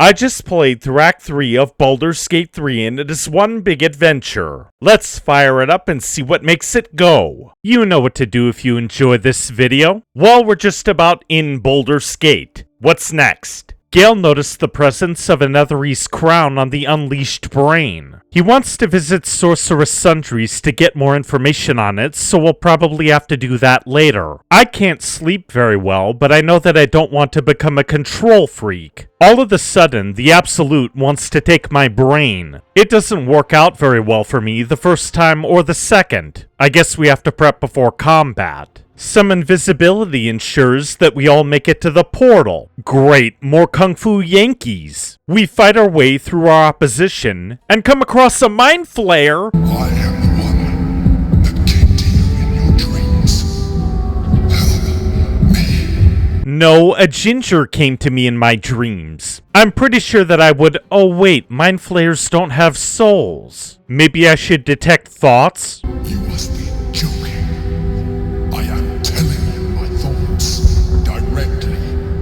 I just played through Act 3 of Baldur's Gate 3 and it is one big adventure. Let's fire it up and see what makes it go. You know what to do if you enjoy this video. Well, we're just about in Baldur's Gate. What's next? Gale noticed the presence of a Netherese crown on the Unleashed Brain. He wants to visit Sorceress Sundry's to get more information on it, so we'll probably have to do that later. I can't sleep very well, but I know that I don't want to become a control freak. All of a sudden, the Absolute wants to take my brain. It doesn't work out very well for me the first time or the second. I guess we have to prep before combat. Some invisibility ensures that we all make it to the portal. Great, more Kung Fu Yankees. We fight our way through our opposition and come across a mind flayer. I am the one that came to you in your dreams. Help me. No, a ginger came to me in my dreams. I'm pretty sure that I would... Oh wait, mind flayers don't have souls. Maybe I should detect thoughts? You must be joking. I am telling you my thoughts directly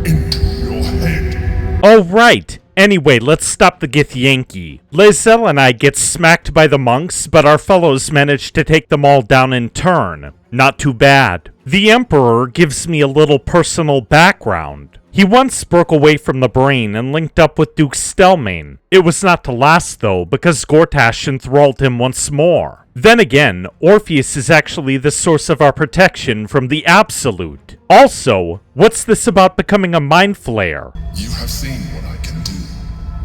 into your head. Oh right. Anyway, let's stop the Githyanki. Lae'zel and I get smacked by the monks, but our fellows manage to take them all down in turn. Not too bad. The Emperor gives me a little personal background. He once broke away from the brain and linked up with Duke Stelmane. It was not to last though, because Gortash enthralled him once more. Then again, Orpheus is actually the source of our protection from the Absolute. Also, what's this about becoming a mind flayer? You have seen what I can do.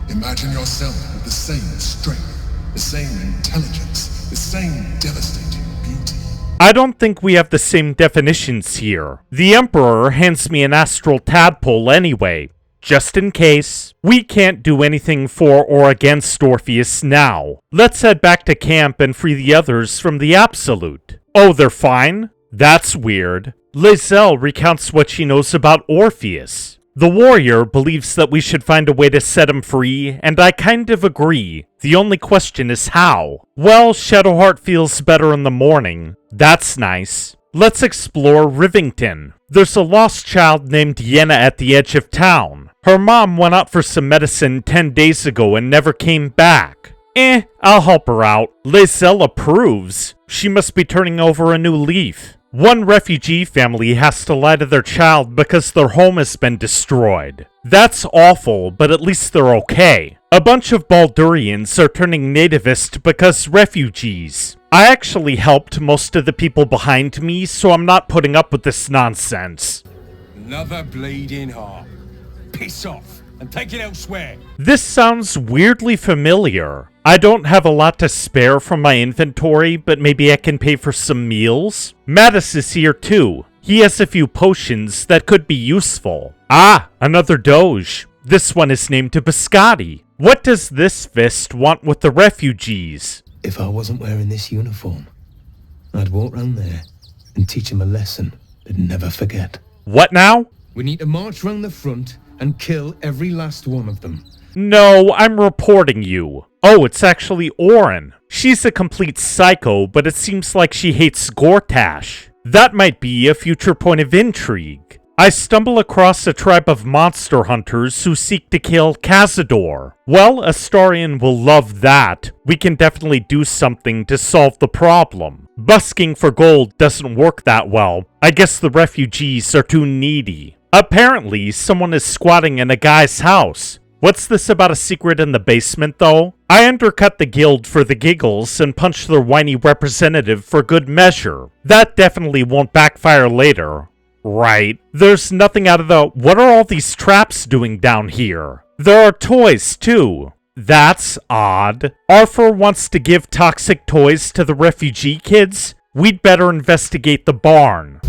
Imagine yourself with the same strength, the same intelligence, the same devastating beauty. I don't think we have the same definitions here. The Emperor hands me an astral tadpole anyway, just in case. We can't do anything for or against Orpheus now. Let's head back to camp and free the others from the Absolute. Oh, they're fine? That's weird. Lae'zel recounts what she knows about Orpheus. The warrior believes that we should find a way to set him free, and I kind of agree. The only question is how. Well, Shadowheart feels better in the morning. That's nice. Let's explore Rivington. There's a lost child named Yenna at the edge of town. Her mom went out for some medicine 10 days ago and never came back. I'll help her out. Lae'zel approves. She must be turning over a new leaf. One refugee family has to lie to their child because their home has been destroyed. That's awful, but at least they're okay. A bunch of Baldurians are turning nativist because refugees. I actually helped most of the people behind me, so I'm not putting up with this nonsense. Another bleeding heart. Piss off and take it elsewhere. This sounds weirdly familiar. I don't have a lot to spare from my inventory, but maybe I can pay for some meals? Mattis is here too. He has a few potions that could be useful. Ah, another Doge. This one is named to Biscotti. What does this fist want with the refugees? If I wasn't wearing this uniform, I'd walk round there and teach him a lesson they'd never forget. What now? We need to march round the front and kill every last one of them. No, I'm reporting you. Oh, it's actually Orin. She's a complete psycho, but it seems like she hates Gortash. That might be a future point of intrigue. I stumble across a tribe of monster hunters who seek to kill Cazador. Well, Astarion will love that. We can definitely do something to solve the problem. Busking for gold doesn't work that well. I guess the refugees are too needy. Apparently, someone is squatting in a guy's house. What's this about a secret in the basement, though? I undercut the guild for the giggles and punch their whiny representative for good measure. That definitely won't backfire later. Right. There's nothing out of the... What are all these traps doing down here? There are toys, too. That's odd. Arthur wants to give toxic toys to the refugee kids? We'd better investigate the barn.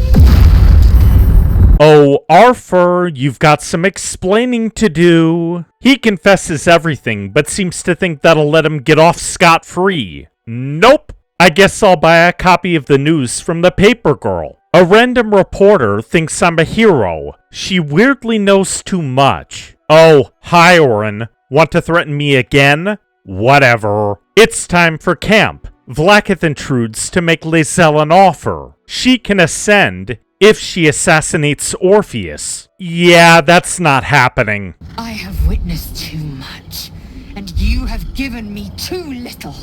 Oh, Arthur, you've got some explaining to do. He confesses everything, but seems to think that'll let him get off scot-free. Nope. I guess I'll buy a copy of the news from the paper girl. A random reporter thinks I'm a hero. She weirdly knows too much. Oh, hi, Orin. Want to threaten me again? Whatever. It's time for camp. Vlaakith intrudes to make Lae'zel an offer. She can ascend if she assassinates Orpheus. Yeah, that's not happening. I have witnessed too much, and you have given me too little.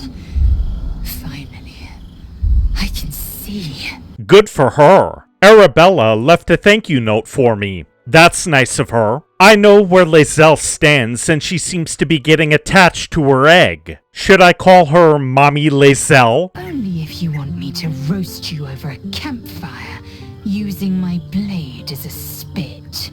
Finally, I can see. Good for her. Arabella left a thank you note for me. That's nice of her. I know where Lae'zel stands, and she seems to be getting attached to her egg. Should I call her Mommy Lae'zel? Only if you want me to roast you over a campfire, using my blade as a spit.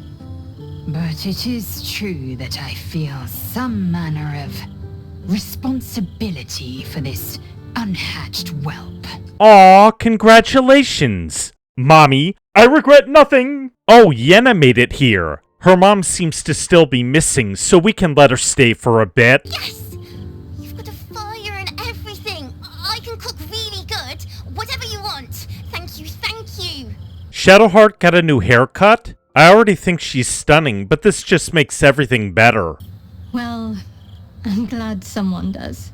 But it is true that I feel some manner of responsibility for this unhatched whelp. Aw, congratulations. Mommy, I regret nothing. Oh, Yenna made it here. Her mom seems to still be missing, so we can let her stay for a bit. Yes! You've got a fire and everything. I can cook really good. Whatever you want. Thank you, thank you. Shadowheart got a new haircut? I already think she's stunning, but this just makes everything better. Well, I'm glad someone does.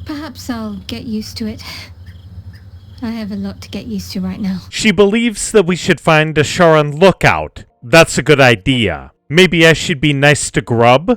Perhaps I'll get used to it. I have a lot to get used to right now. She believes that we should find a Sharan lookout. That's a good idea. Maybe I should be nice to Grub?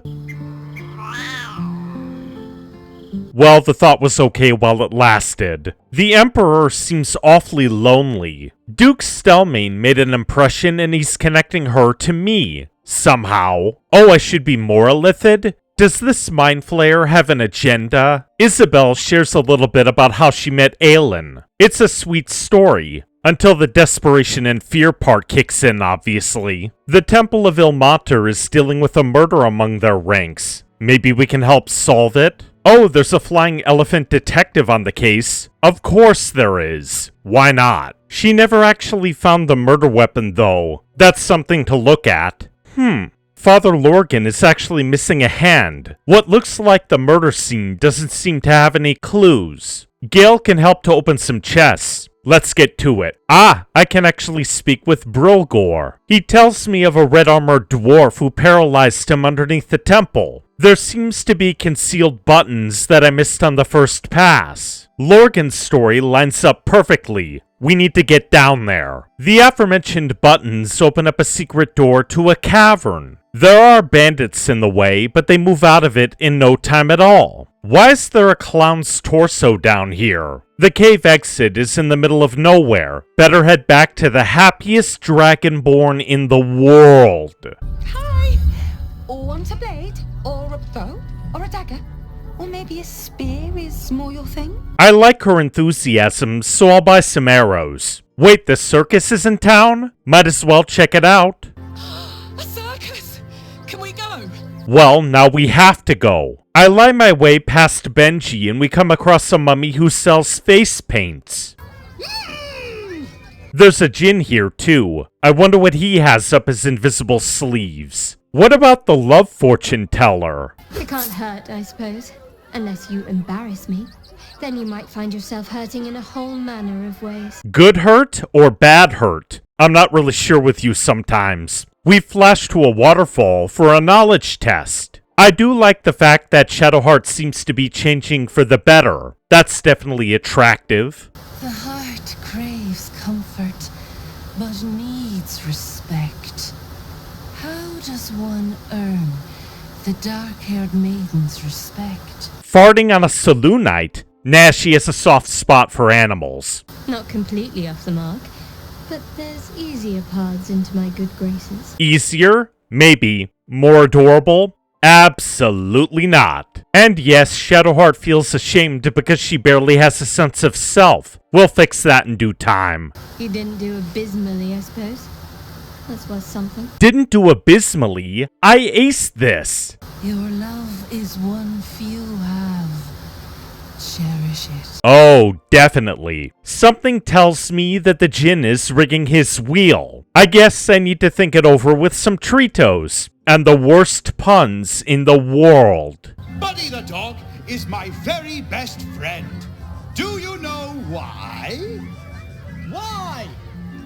Well, the thought was okay while it lasted. The Emperor seems awfully lonely. Duke Stelmane made an impression and he's connecting her to me. Somehow. Oh, I should be more Illithid? Does this Mind Flayer have an agenda? Isabel shares a little bit about how she met Aelin. It's a sweet story. Until the desperation and fear part kicks in, obviously. The Temple of Ilmater is dealing with a murder among their ranks. Maybe we can help solve it? Oh, there's a flying elephant detective on the case. Of course there is. Why not? She never actually found the murder weapon, though. That's something to look at. Father Lorgan is actually missing a hand. What looks like the murder scene doesn't seem to have any clues. Gale can help to open some chests. Let's get to it. Ah, I can actually speak with Brilgor. He tells me of a red-armored dwarf who paralyzed him underneath the temple. There seems to be concealed buttons that I missed on the first pass. Lorgan's story lines up perfectly. We need to get down there. The aforementioned buttons open up a secret door to a cavern. There are bandits in the way, but they move out of it in no time at all. Why is there a clown's torso down here? The cave exit is in the middle of nowhere. Better head back to the happiest dragonborn in the world. Hi! Want a blade? Or a bow? Or a dagger? Or maybe a spear is more your thing? I like her enthusiasm, so I'll buy some arrows. Wait, the circus is in town? Might as well check it out. A circus! Can we go? Well, now we have to go. I lie my way past Benji and we come across a mummy who sells face paints. There's a djinn here too. I wonder what he has up his invisible sleeves. What about the love fortune teller? It can't hurt, I suppose. Unless you embarrass me. Then you might find yourself hurting in a whole manner of ways. Good hurt or bad hurt? I'm not really sure with you sometimes. We flash to a waterfall for a knowledge test. I do like the fact that Shadowheart seems to be changing for the better. That's definitely attractive. The heart craves comfort, but needs respect. How does one earn the dark-haired maiden's respect? Farting on a Selûnite? Nah, she has a soft spot for animals. Not completely off the mark, but there's easier paths into my good graces. Easier? Maybe. More adorable? Absolutely not. And yes, Shadowheart feels ashamed because she barely has a sense of self. We'll fix that in due time. You didn't do abysmally, I suppose. This was something. Didn't do abysmally. I aced this. Your love is one few have. Cherish it. Oh, definitely. Something tells me that the djinn is rigging his wheel. I guess I need to think it over with some Tritos. And the worst puns in the world. Buddy the dog is my very best friend. Do you know why? Why?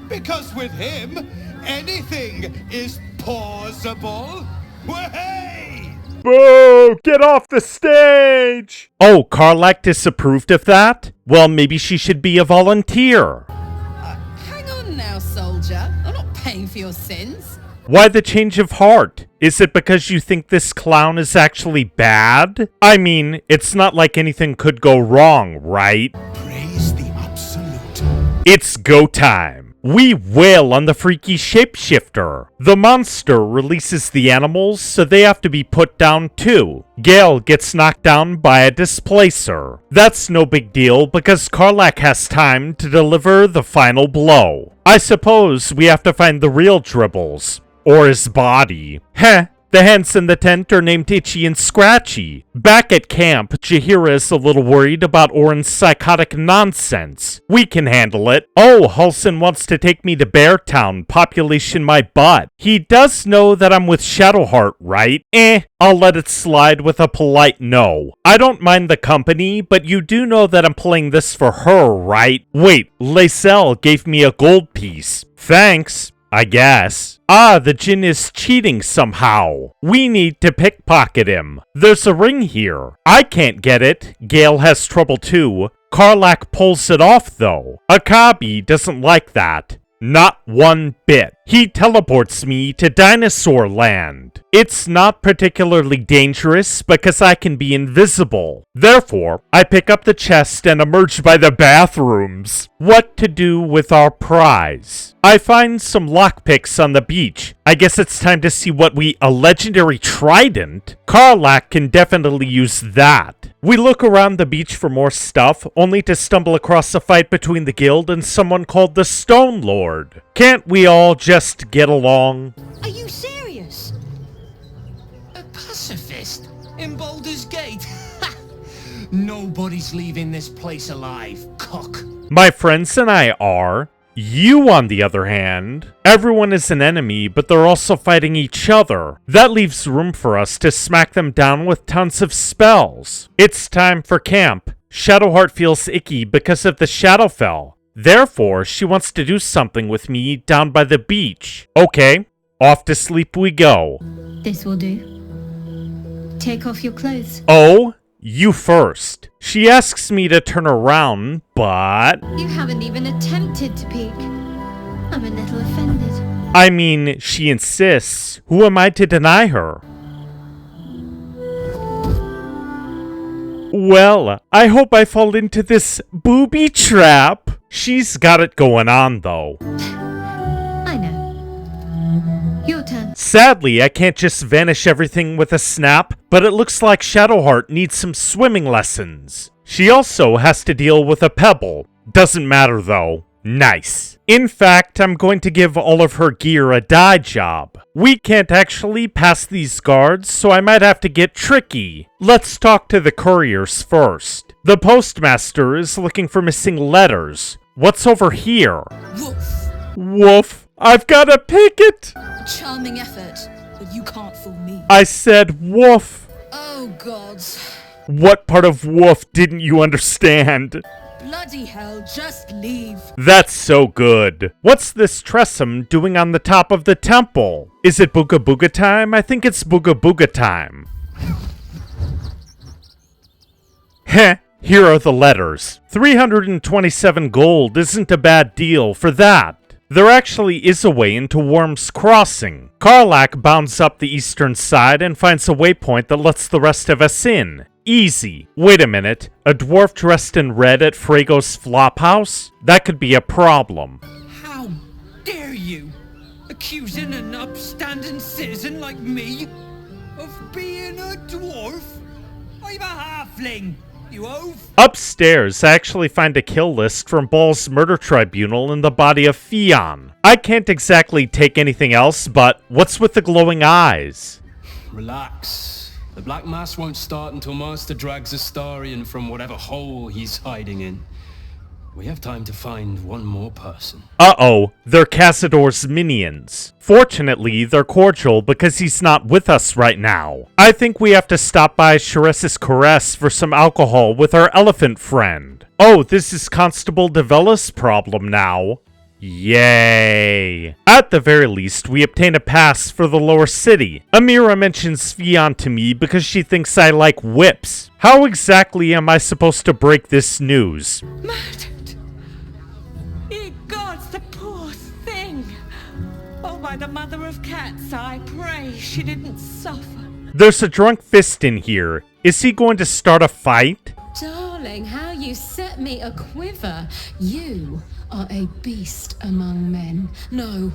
Because with him, anything is possible. Hey! Boo! Get off the stage! Oh, Karlak disapproved of that? Well, maybe she should be a volunteer. Hang on now, soldier. paying for your sins. Why the change of heart? Is it because you think this clown is actually bad? I mean, it's not like anything could go wrong, right? Praise the absolute. It's go time. We wail on the freaky shapeshifter. The monster releases the animals, so they have to be put down too. Gale gets knocked down by a displacer. That's no big deal because Karlach has time to deliver the final blow. I suppose we have to find the real Dribbles. Or his body. Heh. The hands in the tent are named Itchy and Scratchy. Back at camp, Jaheira is a little worried about Orin's psychotic nonsense. We can handle it. Oh, Halsin wants to take me to Beartown, population my butt. He does know that I'm with Shadowheart, right? I'll let it slide with a polite no. I don't mind the company, but you do know that I'm playing this for her, right? Wait, Lacelle gave me a gold piece. Thanks. I guess. The djinn is cheating somehow. We need to pickpocket him. There's a ring here. I can't get it. Gale has trouble too. Karlach pulls it off though. Akabi doesn't like that. Not one bit. He teleports me to Dinosaur Land. It's not particularly dangerous because I can be invisible. Therefore, I pick up the chest and emerge by the bathrooms. What to do with our prize? I find some lockpicks on the beach. I guess it's time to see what a legendary trident? Karlach can definitely use that. We look around the beach for more stuff, only to stumble across a fight between the guild and someone called the Stone Lord. Can't we all just get along? Are you serious? A pacifist in Baldur's Gate? Nobody's leaving this place alive, cock. My friends and I are. You, on the other hand, everyone is an enemy, but they're also fighting each other. That leaves room for us to smack them down with tons of spells. It's time for camp. Shadowheart feels icky because of the Shadowfell. Therefore, she wants to do something with me down by the beach. Okay, off to sleep we go. This will do. Take off your clothes. Oh? You first. She asks me to turn around, but... You haven't even attempted to peek. I'm a little offended. I mean, she insists. Who am I to deny her? Well, I hope I fall into this booby trap. She's got it going on, though. I know. Your turn. Sadly, I can't just vanish everything with a snap, but it looks like Shadowheart needs some swimming lessons. She also has to deal with a pebble. Doesn't matter, though. Nice. In fact, I'm going to give all of her gear a dye job. We can't actually pass these guards, so I might have to get tricky. Let's talk to the couriers first. The postmaster is looking for missing letters. What's over here? Woof. Woof. I've got a picket! Charming effort, but you can't fool me. I said woof. Oh, gods. What part of woof didn't you understand? Bloody hell, just leave. That's so good. What's this Tressum doing on the top of the temple? Is it Booga Booga time? I think it's Booga Booga time. Heh. Here are the letters. 327 gold isn't a bad deal for that. There actually is a way into Worm's Crossing. Karlach bounds up the eastern side and finds a waypoint that lets the rest of us in. Easy. Wait a minute. A dwarf dressed in red at Frago's Flophouse? That could be a problem. How dare you? Accusing an upstanding citizen like me of being a dwarf? I'm a halfling, you oaf. Upstairs, I actually find a kill list from Baal's murder tribunal in the body of Fionn. I can't exactly take anything else, but what's with the glowing eyes? Relax. The Black Mass won't start until Master drags Astarion from whatever hole he's hiding in. We have time to find one more person. Uh-oh, they're Cazador's minions. Fortunately, they're cordial because he's not with us right now. I think we have to stop by Shares's Caress for some alcohol with our elephant friend. Oh, this is Constable Devella's problem now. Yay! At the very least, we obtain a pass for the lower city. Amira mentions Fionn to me because she thinks I like whips. How exactly am I supposed to break this news? Murdered. Ye gods, the poor thing. by the mother of cats, I pray she didn't suffer. There's a drunk fist in here. Is he going to start a fight? Darling, how you set me a quiver. You are a beast among men. No,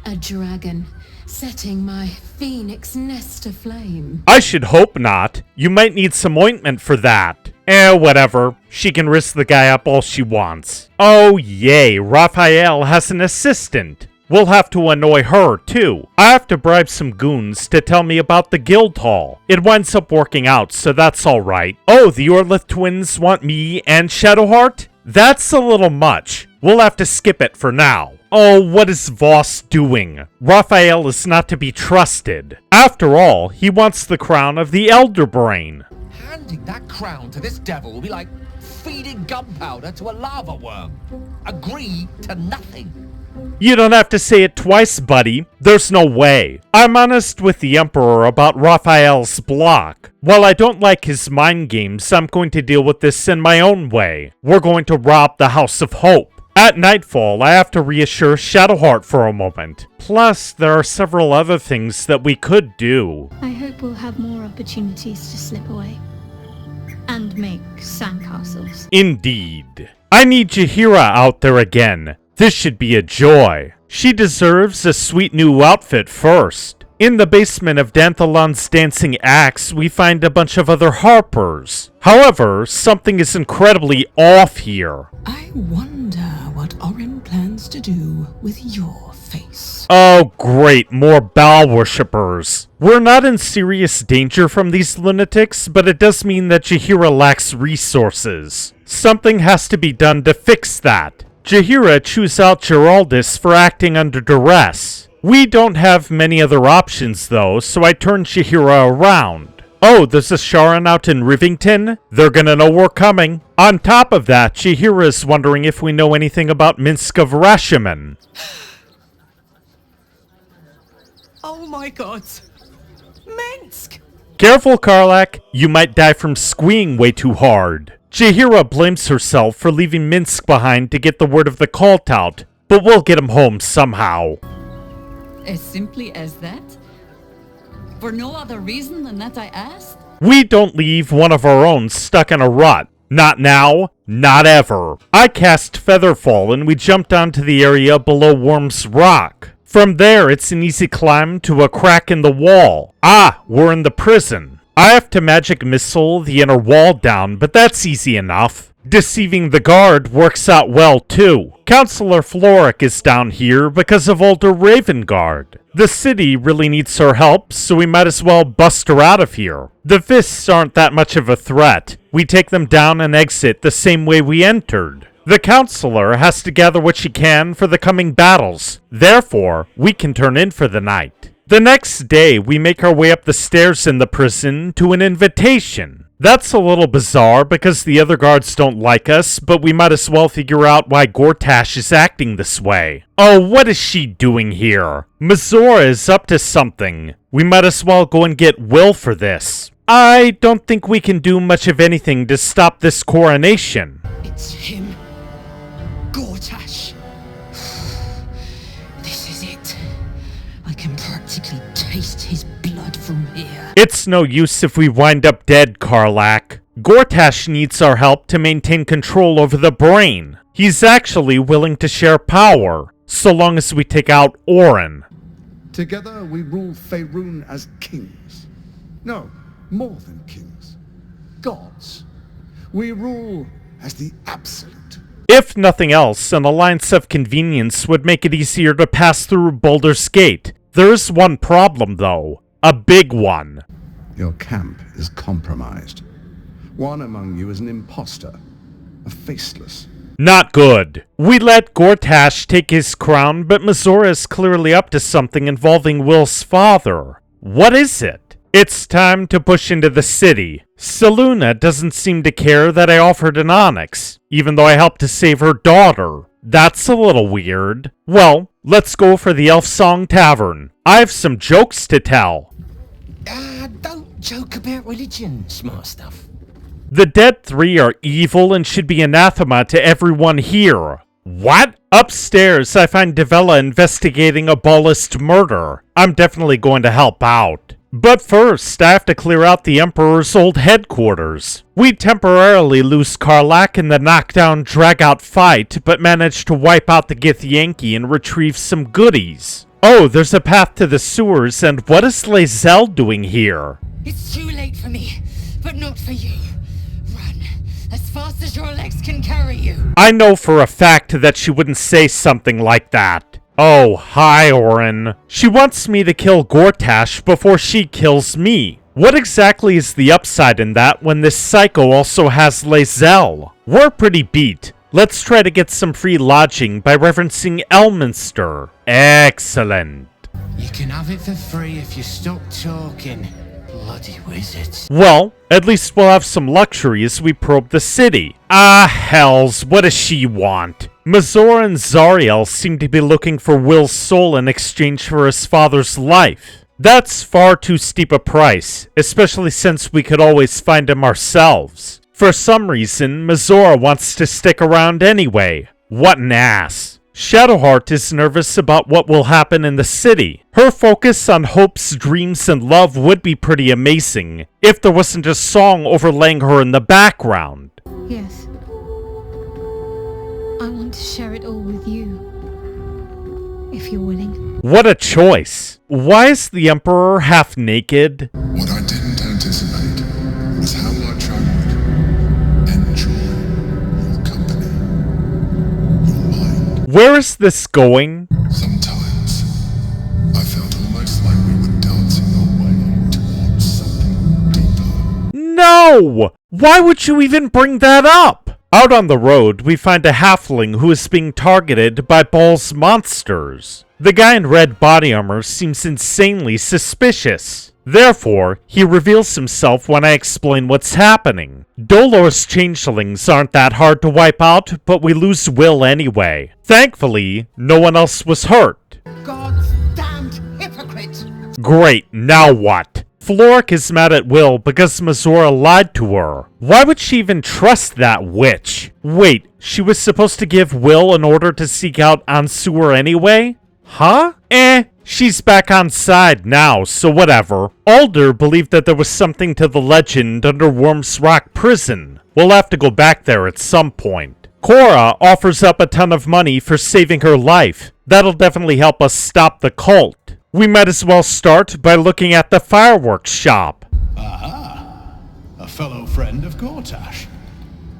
a dragon, setting my phoenix nest aflame. I should hope not. You might need some ointment for that. Whatever. She can risk the guy up all she wants. Oh, yay. Raphael has an assistant. We'll have to annoy her, too. I have to bribe some goons to tell me about the guild hall. It winds up working out, so that's alright. Oh, the Orlith twins want me and Shadowheart? That's a little much. We'll have to skip it for now. Oh, what is Voss doing? Raphael is not to be trusted. After all, he wants the crown of the Elder Brain. Handing that crown to this devil will be like feeding gunpowder to a lava worm. Agree to nothing. You don't have to say it twice, buddy. There's no way. I'm honest with the Emperor about Raphael's block. While I don't like his mind games, I'm going to deal with this in my own way. We're going to rob the House of Hope. At nightfall, I have to reassure Shadowheart for a moment. Plus, there are several other things that we could do. I hope we'll have more opportunities to slip away. And make sandcastles. Indeed. I need Jaheira out there again. This should be a joy. She deserves a sweet new outfit first. In the basement of Danthalon's Dancing Axe, we find a bunch of other harpers. However, something is incredibly off here. I wonder what Orin plans to do with your face. Oh great, more Baal worshippers. We're not in serious danger from these lunatics, but it does mean that Jaheira lacks resources. Something has to be done to fix that. Jaheira chews out Geraldus for acting under duress. We don't have many other options though, so I turn Jaheira around. Oh, there's a Sharon out in Rivington? They're gonna know we're coming. On top of that, Jaheira is wondering if we know anything about Minsk of Rashiman. Oh my god. Minsk! Careful, Karlak. You might die from squeeing way too hard. Jaheira blames herself for leaving Minsk behind to get the word of the cult out, but we'll get him home somehow. As simply as that? For no other reason than that I asked? We don't leave one of our own stuck in a rut. Not now, not ever. I cast Featherfall and we jumped onto the area below Worm's Rock. From there, it's an easy climb to a crack in the wall. Ah, we're in the prison. I have to magic missile the inner wall down, but that's easy enough. Deceiving the guard works out well too. Counselor Floric is down here because of older Ravengard. The city really needs her help, so we might as well bust her out of here. The fists aren't that much of a threat. We take them down and exit the same way we entered. The counselor has to gather what she can for the coming battles. Therefore, we can turn in for the night. The next day, we make our way up the stairs in the prison to an invitation. That's a little bizarre because the other guards don't like us, but we might as well figure out why Gortash is acting this way. Oh, what is she doing here? Mizora is up to something. We might as well go and get Will for this. I don't think we can do much of anything to stop this coronation. It's him. Gortash. This is it. I can practically taste his blood from here. It's no use if we wind up dead, Karlak. Gortash needs our help to maintain control over the brain. He's actually willing to share power, so long as we take out Orin. Together we rule Faerun as kings. No, more than kings. Gods. We rule as the absolute. If nothing else, an alliance of convenience would make it easier to pass through Baldur's Gate. There is one problem, though. A big one. Your camp is compromised. One among you is an imposter. A faceless. Not good. We let Gortash take his crown, but Mizora is clearly up to something involving Will's father. What is it? It's time to push into the city. Selûne doesn't seem to care that I offered an onyx, even though I helped to save her daughter. That's a little weird. Well, let's go for the Elf Song Tavern. I have some jokes to tell. Don't joke about religion, smart stuff. The Dead Three are evil and should be anathema to everyone here. What? Upstairs, I find Devella investigating a Ballist murder. I'm definitely going to help out. But first, I have to clear out the Emperor's old headquarters. We temporarily lose Karlach in the knockdown drag-out fight, but manage to wipe out the Githyanki and retrieve some goodies. Oh, there's a path to the sewers, and what is Lae'zel doing here? It's too late for me, but not for you. Run, as fast as your legs can carry you. I know for a fact that she wouldn't say something like that. Oh, hi, Orin. She wants me to kill Gortash before she kills me. What exactly is the upside in that when this psycho also has Lae'zel? We're pretty beat. Let's try to get some free lodging by referencing Elminster. Excellent. You can have it for free if you stop talking. Bloody wizards. Well, at least we'll have some luxury as we probe the city. Ah, hells, what does she want? Mazora and Zariel seem to be looking for Will's soul in exchange for his father's life. That's far too steep a price, especially since we could always find him ourselves. For some reason, Mazora wants to stick around anyway. What an ass. Shadowheart is nervous about what will happen in the city. Her focus on hopes, dreams, and love would be pretty amazing if there wasn't a song overlaying her in the background. Yes. I want to share it all with you. If you're willing. What a choice. Why is the Emperor half naked? What I didn't anticipate was how much I would enjoy your company, your mind. Where is this going? Sometimes I felt almost like we were dancing our way towards something deeper. No! Why would you even bring that up? Out on the road, we find a halfling who is being targeted by Ball's monsters. The guy in red body armor seems insanely suspicious. Therefore, he reveals himself when I explain what's happening. Dolor's changelings aren't that hard to wipe out, but we lose Will anyway. Thankfully, no one else was hurt. God's damned hypocrite! Great, now what? Florrick is mad at Will because Mazora lied to her. Why would she even trust that witch? Wait, she was supposed to give Will an order to seek out Ansur anyway? Huh? She's back on side now, so whatever. Alder believed that there was something to the legend under Worm's Rock Prison. We'll have to go back there at some point. Cora offers up a ton of money for saving her life. That'll definitely help us stop the cult. We might as well start by looking at the fireworks shop. Aha! A fellow friend of Gortash.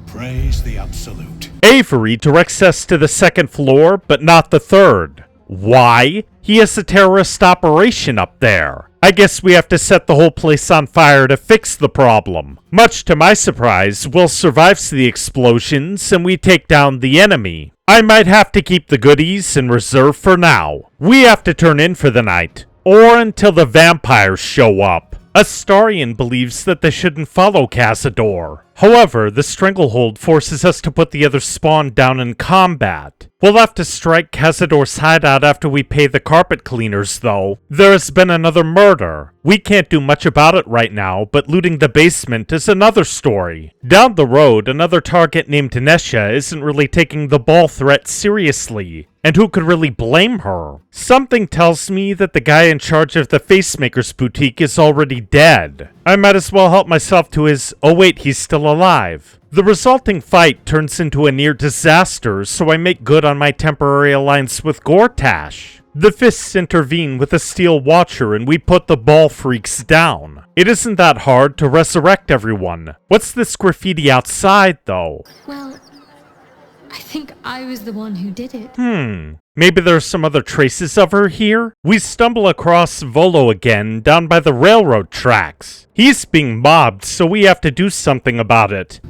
Praise the Absolute. Avery directs us to the second floor, but not the third. Why? He has a terrorist operation up there. I guess we have to set the whole place on fire to fix the problem. Much to my surprise, Will survives the explosions and we take down the enemy. I might have to keep the goodies in reserve for now. We have to turn in for the night, or until the vampires show up. Astarion believes that they shouldn't follow Cazador. However, the stranglehold forces us to put the other spawn down in combat. We'll have to strike Cazador's hideout after we pay the carpet cleaners, though. There has been another murder. We can't do much about it right now, but looting the basement is another story. Down the road, another target named Nesha isn't really taking the Ball threat seriously. And who could really blame her? Something tells me that the guy in charge of the Facemaker's boutique is already dead. I might as well help myself to his, oh wait, he's still alive. The resulting fight turns into a near disaster, so I make good on my temporary alliance with Gortash. The Fists intervene with a Steel Watcher and we put the Ball freaks down. It isn't that hard to resurrect everyone. What's this graffiti outside, though? Well, I think I was the one who did it. Maybe there's some other traces of her here? We stumble across Volo again down by the railroad tracks. He's being mobbed, so we have to do something about it.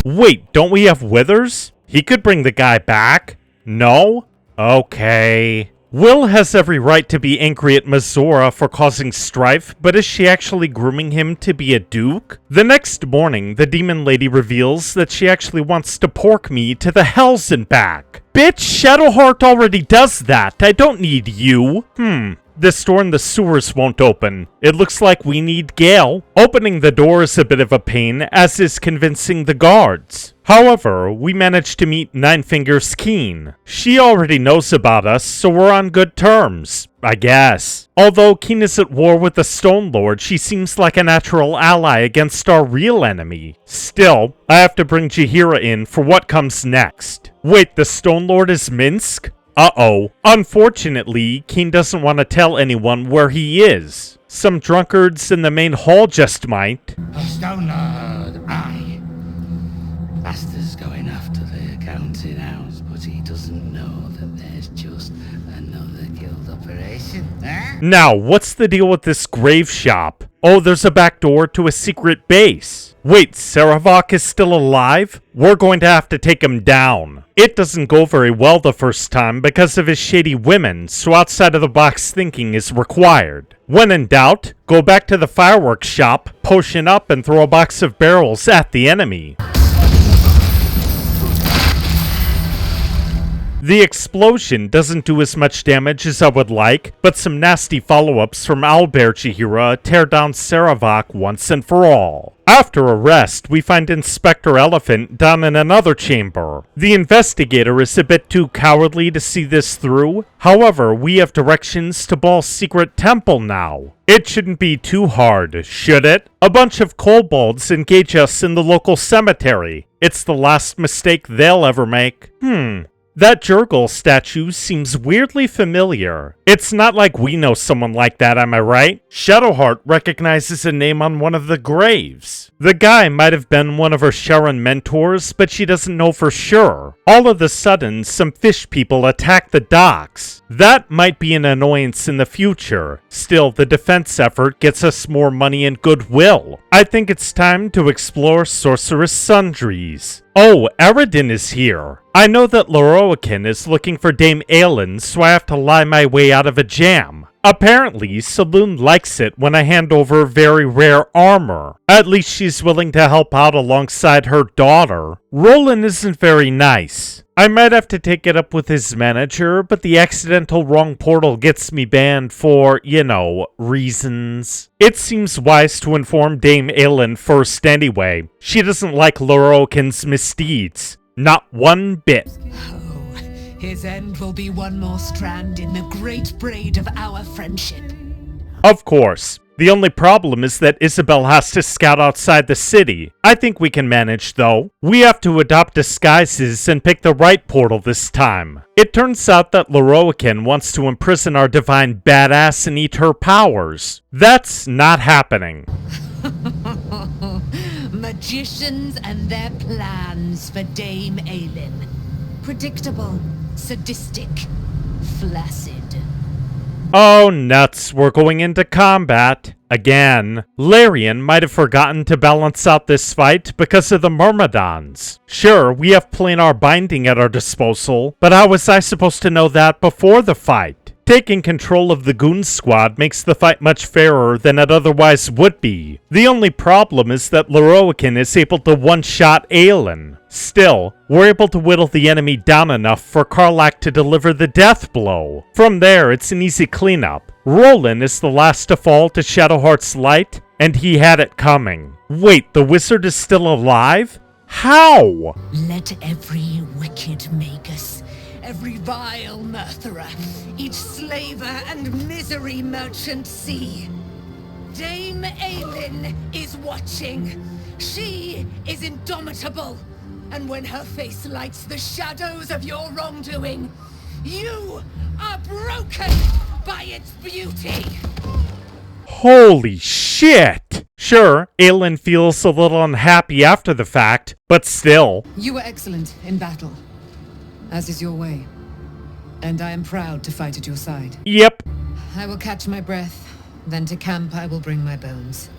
Wait, don't we have Withers? He could bring the guy back? No? Okay. Will has every right to be angry at Mazora for causing strife, but is she actually grooming him to be a duke? The next morning, the demon lady reveals that she actually wants to pork me to the hells and back. Bitch, Shadowheart already does that. I don't need you. This door in the sewers won't open. It looks like we need Gale. Opening the door is a bit of a pain, as is convincing the guards. However, we managed to meet Nine Fingers Keen. She already knows about us, so we're on good terms, I guess. Although Keen is at war with the Stone Lord, she seems like a natural ally against our real enemy. Still, I have to bring Jaheira in for what comes next. Wait, the Stone Lord is Minsk? Uh-oh. Unfortunately, Keen doesn't want to tell anyone where he is. Some drunkards in the main hall just might. Oh, Stone Lord, aye. Master's going after the accounting house, but he doesn't know that there's just another guild operation. Eh? Now, what's the deal with this grave shop? Oh, there's a back door to a secret base. Wait, Saravok is still alive? We're going to have to take him down. It doesn't go very well the first time because of his shady women, so outside of the box thinking is required. When in doubt, go back to the fireworks shop, potion up, and throw a box of barrels at the enemy. The explosion doesn't do as much damage as I would like, but some nasty follow-ups from Owlbear Jaheira tear down Saravok once and for all. After a rest, we find Inspector Elephant down in another chamber. The investigator is a bit too cowardly to see this through. However, we have directions to Baal's secret temple now. It shouldn't be too hard, should it? A bunch of kobolds engage us in the local cemetery. It's the last mistake they'll ever make. That Jurgle statue seems weirdly familiar. It's not like we know someone like that, am I right? Shadowheart recognizes a name on one of the graves. The guy might have been one of her Sharon mentors, but she doesn't know for sure. All of a sudden, some fish people attack the docks. That might be an annoyance in the future. Still, the defense effort gets us more money and goodwill. I think it's time to explore Sorceress Sundries. Oh, Eridan is here. I know that Loroakin is looking for Dame Aelin, so I have to lie my way out of a jam. Apparently, Saloon likes it when I hand over very rare armor. At least she's willing to help out alongside her daughter. Roland isn't very nice. I might have to take it up with his manager, but the accidental wrong portal gets me banned for, you know, reasons. It seems wise to inform Dame Aelin first anyway. She doesn't like Loroakin's misdeeds. Not one bit. His end will be one more strand in the great braid of our friendship. Of course. The only problem is that Isabel has to scout outside the city. I think we can manage, though. We have to adopt disguises and pick the right portal this time. It turns out that Loroakin wants to imprison our divine badass and eat her powers. That's not happening. Magicians and their plans for Dame Aelin. Predictable, sadistic, flaccid. Oh, nuts. We're going into combat. Again. Larian might have forgotten to balance out this fight because of the Myrmidons. Sure, we have planar binding at our disposal, but how was I supposed to know that before the fight? Taking control of the Goon Squad makes the fight much fairer than it otherwise would be. The only problem is that Loroakin is able to one-shot Aelin. Still, we're able to whittle the enemy down enough for Karlach to deliver the death blow. From there, it's an easy cleanup. Roland is the last to fall to Shadowheart's light, and he had it coming. Wait, the wizard is still alive? How? Let every wicked magus, every vile murtherer, each slaver and misery merchant see. Dame Aelin is watching. She is indomitable. And when her face lights the shadows of your wrongdoing, you are broken by its beauty. Holy shit! Sure, Aelin feels a little unhappy after the fact, but still. You were excellent in battle, as is your way. And I am proud to fight at your side. Yep. I will catch my breath, then to camp I will bring my bones.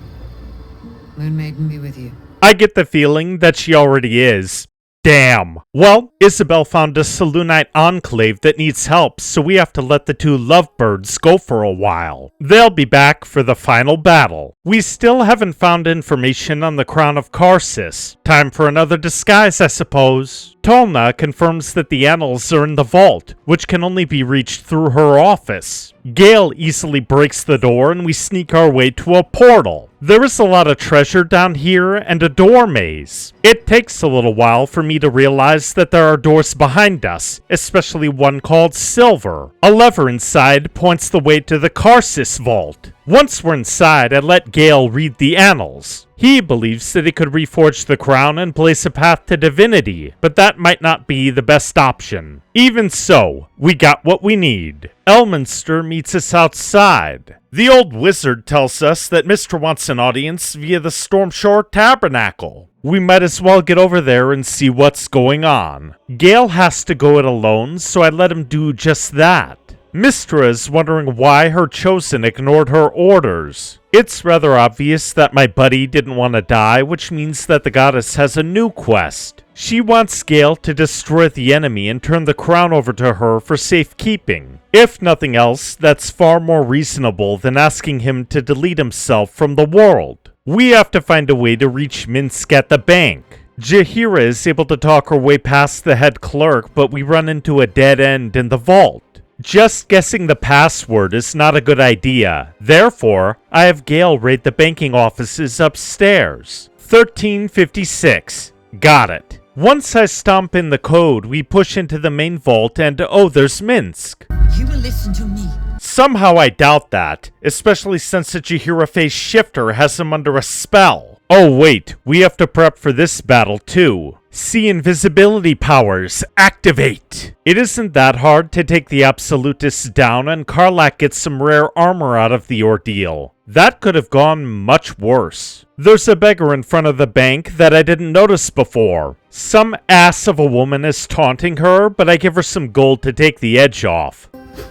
Moon Maiden be with you. I get the feeling that she already is. Damn. Well, Isabel found a Selûnite enclave that needs help, so we have to let the two lovebirds go for a while. They'll be back for the final battle. We still haven't found information on the Crown of Karsus. Time for another disguise, I suppose. Tolna confirms that the annals are in the vault, which can only be reached through her office. Gale easily breaks the door and we sneak our way to a portal. There is a lot of treasure down here and a door maze. It takes a little while for me to realize that there are doors behind us, especially one called Silver. A lever inside points the way to the Karsus vault. Once we're inside, I let Gale read the annals. He believes that he could reforge the crown and blaze a path to divinity, but that might not be the best option. Even so, we got what we need. Elminster meets us outside. The old wizard tells us that Mr. wants an audience via the Stormshore Tabernacle. We might as well get over there and see what's going on. Gale has to go it alone, so I let him do just that. Mystra is wondering why her chosen ignored her orders. It's rather obvious that my buddy didn't want to die, which means that the goddess has a new quest. She wants Gale to destroy the enemy and turn the crown over to her for safekeeping. If nothing else, that's far more reasonable than asking him to delete himself from the world. We have to find a way to reach Minsk at the bank. Jaheira is able to talk her way past the head clerk, but we run into a dead end in the vault. Just guessing the password is not a good idea. Therefore, I have Gale raid the banking offices upstairs. 1356. Got it. Once I stomp in the code, we push into the main vault and oh, there's Minsk. You will listen to me. Somehow I doubt that, especially since the Jaheira Phase Shifter has him under a spell. Oh wait, we have to prep for this battle too. See invisibility powers, activate! It isn't that hard to take the Absolutists down and Karlach gets some rare armor out of the ordeal. That could have gone much worse. There's a beggar in front of the bank that I didn't notice before. Some ass of a woman is taunting her, but I give her some gold to take the edge off.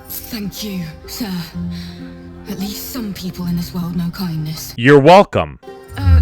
Thank you, sir. At least some people in this world know kindness. You're welcome.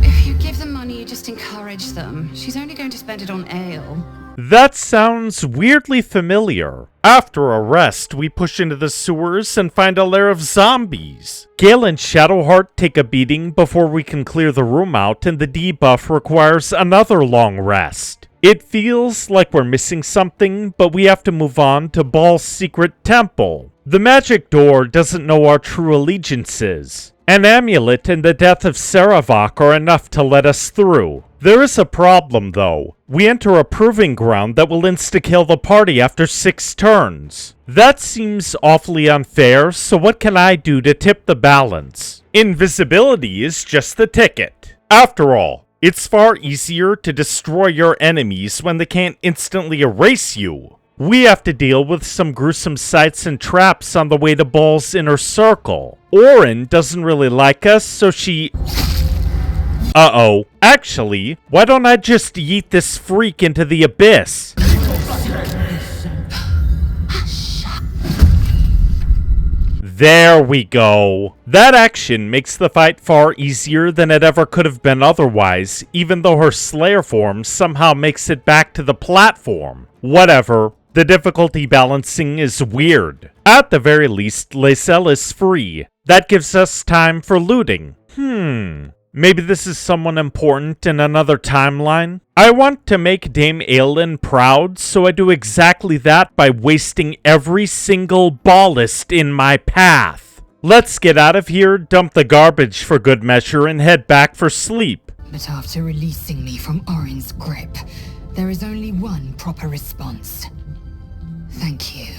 If you give them money, you just encourage them. She's only going to spend it on ale. That sounds weirdly familiar. After a rest, we push into the sewers and find a lair of zombies. Gale and Shadowheart take a beating before we can clear the room out, and the debuff requires another long rest. It feels like we're missing something, but we have to move on to Baal's secret temple. The magic door doesn't know our true allegiances. An amulet and the death of Saravak are enough to let us through. There is a problem, though. We enter a proving ground that will insta-kill the party after 6 turns. That seems awfully unfair, so what can I do to tip the balance? Invisibility is just the ticket. After all, it's far easier to destroy your enemies when they can't instantly erase you. We have to deal with some gruesome sights and traps on the way to Baal's inner circle. Orin doesn't really like us, so she... Uh-oh. Actually, why don't I just yeet this freak into the abyss? There we go. That action makes the fight far easier than it ever could have been otherwise, even though her Slayer form somehow makes it back to the platform. Whatever. The difficulty balancing is weird. At the very least, Lae'zel is free. That gives us time for looting. Maybe this is someone important in another timeline? I want to make Dame Aelin proud, so I do exactly that by wasting every single ballast in my path. Let's get out of here, dump the garbage for good measure, and head back for sleep. But after releasing me from Orin's grip, there is only one proper response. Thank you.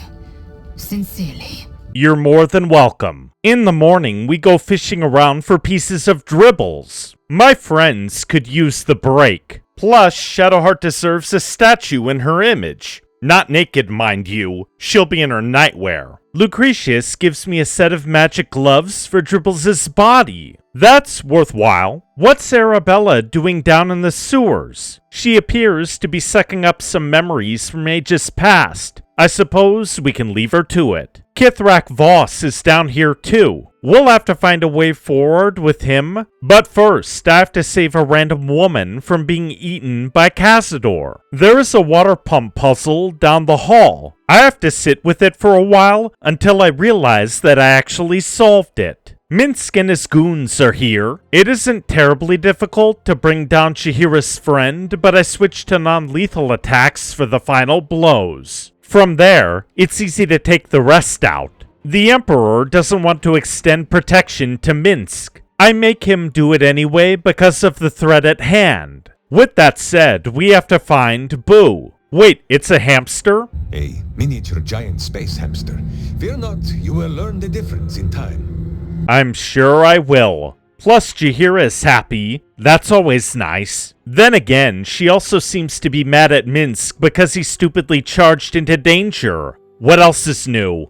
Sincerely. You're more than welcome. In the morning, we go fishing around for pieces of dribbles. My friends could use the break. Plus, Shadowheart deserves a statue in her image. Not naked, mind you. She'll be in her nightwear. Lucretius gives me a set of magic gloves for Dribbles' body. That's worthwhile. What's Arabella doing down in the sewers? She appears to be sucking up some memories from ages past. I suppose we can leave her to it. Kithrak Voss is down here too. We'll have to find a way forward with him. But first, I have to save a random woman from being eaten by Cazador. There is a water pump puzzle down the hall. I have to sit with it for a while until I realize that I actually solved it. Minsk and his goons are here. It isn't terribly difficult to bring down Jaheira's friend, but I switched to non-lethal attacks for the final blows. From there, it's easy to take the rest out. The Emperor doesn't want to extend protection to Minsk. I make him do it anyway because of the threat at hand. With that said, we have to find Boo. Wait, it's a hamster? A miniature giant space hamster. Fear not, you will learn the difference in time. I'm sure I will. Plus, Jaheira is happy. That's always nice. Then again, she also seems to be mad at Minsk because he stupidly charged into danger. What else is new?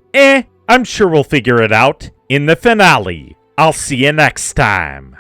I'm sure we'll figure it out in the finale. I'll see you next time.